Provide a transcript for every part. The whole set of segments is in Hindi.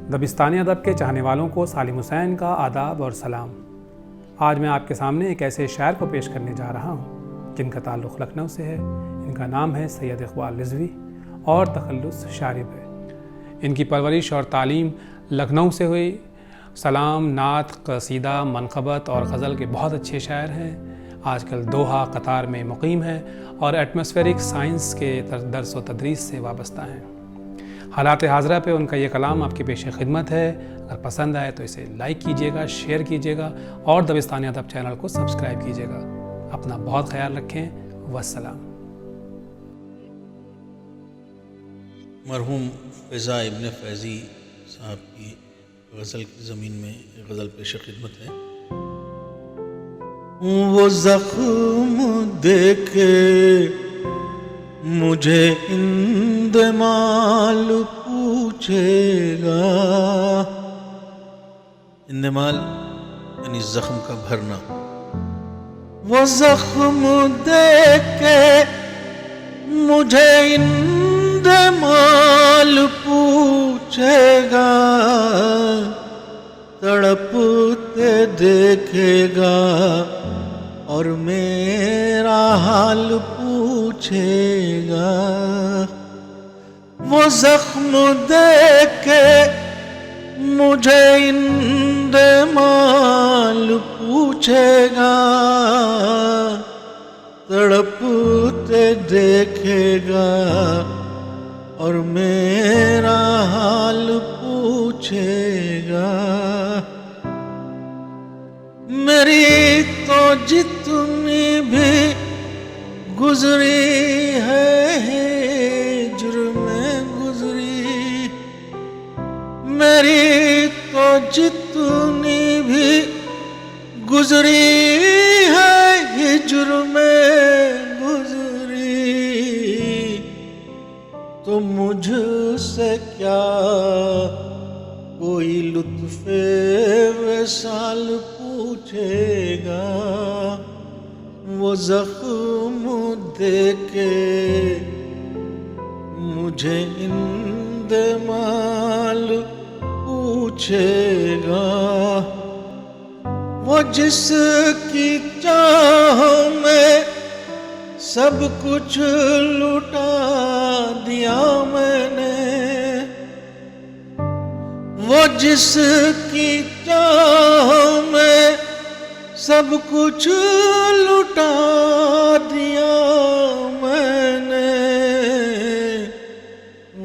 दबिस्तानी अदब के चाहने वालों को सालिम हुसैन का आदाब और सलाम। आज मैं आपके सामने एक ऐसे शायर को पेश करने जा रहा हूँ जिनका ताल्लुक़ लखनऊ से है। इनका नाम है सैयद इक़बाल रिज़वी और तख़ल्लुस शारिब है। इनकी परवरिश और तालीम लखनऊ से हुई। सलाम, नात, क़सीदा, मनक़बत और गज़ल के बहुत अच्छे शायर हैं। आजकल दोहा, कतार में मुक़ीम है और एटमॉस्फेरिक साइंस के दर्स व तदरीस से वाबस्ता हैं। हालात हाज़रा पे उनका ये कलाम आपके पेश खिदमत है। अगर पसंद आए तो इसे लाइक कीजिएगा, शेयर कीजिएगा और दबिस्तानी अदब चैनल को सब्सक्राइब कीजिएगा। अपना बहुत ख्याल रखें। वस्सलाम। मरहूम फ़िज़ा इब्न फ़ैज़ी साहब की गज़ल की ज़मीन में एक गज़ल पेश खिदमत है। वो ज़ख्म देखे मुझे इंदमाल पूछेगा। इंदमाल यानी ज़ख्म का भरना। वो ज़ख्म देखे मुझे इंदमाल पूछेगा, तड़पते देखेगा और मेरा हाल पूछेगा। वो ज़ख्म देखे मुझे इंदमाल पूछेगा, तड़पते देखेगा और मेरा हाल पूछेगा। मेरी तो जितनी भी गुजरी है जुर्म में गुजरी, मेरी तो जितनी भी गुजरी है जुर्म में गुजरी, तो मुझसे क्या कोई लुत्फ़े विसाल पूछेगा। वो ज़ख्म देके मुझे इंदमाल पूछेगा। वो जिसकी चाह में सब कुछ लुटा दिया मैंने, वो जिसकी चाह में सब कुछ लुटा दिया मैंने,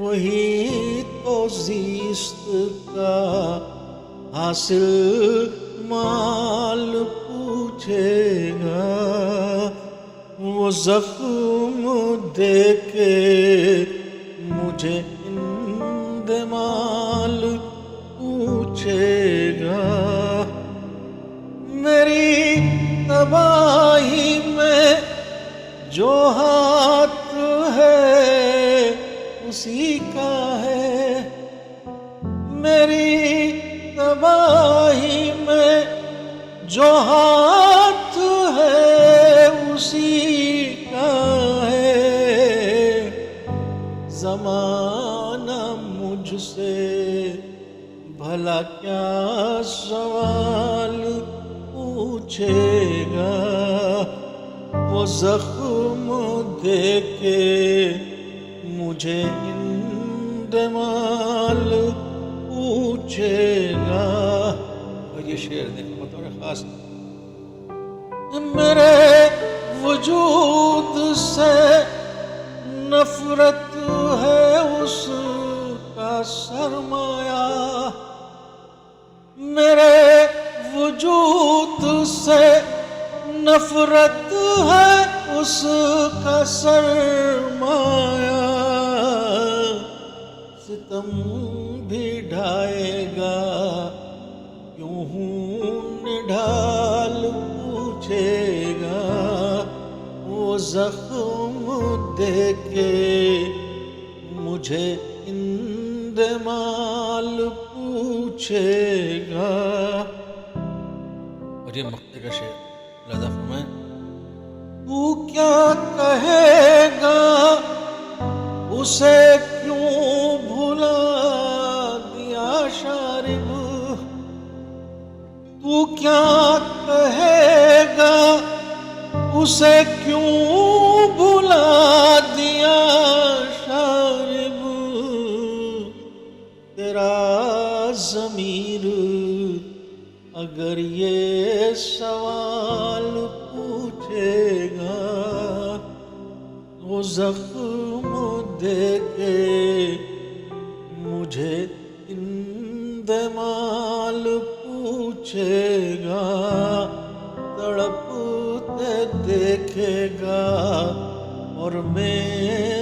वही तो ज़िस्त का हासिल माल पूछेगा। वो ज़ख्म देके मुझे इंदमाल पूछेगा। मेरी तबाही में जो हाथ है उसी का है, मेरी तबाही में जो हाथ है उसी का है। ज़माना मुझसे भला क्या सवाल पूछेगा। वो ज़ख्म देके मुझे इंदमाल पूछेगा। और ये शेर देखो बतौर ख़ास, मेरे वजूद से नफ़रत है उसका सरमाया, मेरे वजूद से नफ़रत है उसका सरमाया। सितम भी ढाएगा क्यों हूँ निढाल पूछेगा। वो ज़ख्म देके मुझे इंदमाल पूछेगा। और ये मक्ते का शेर लादा फरमाए। तू क्या कहेगा उसे क्यों भुला दिया शायद, क्या कहेगा, उसे क्यों भुला दिया शारिब, तेरा ज़मीर अगर ये सवाल पूछेगा, वो जख्म देके मुझे इंदमाल पूछेगा, तड़पते देखेगा और मैं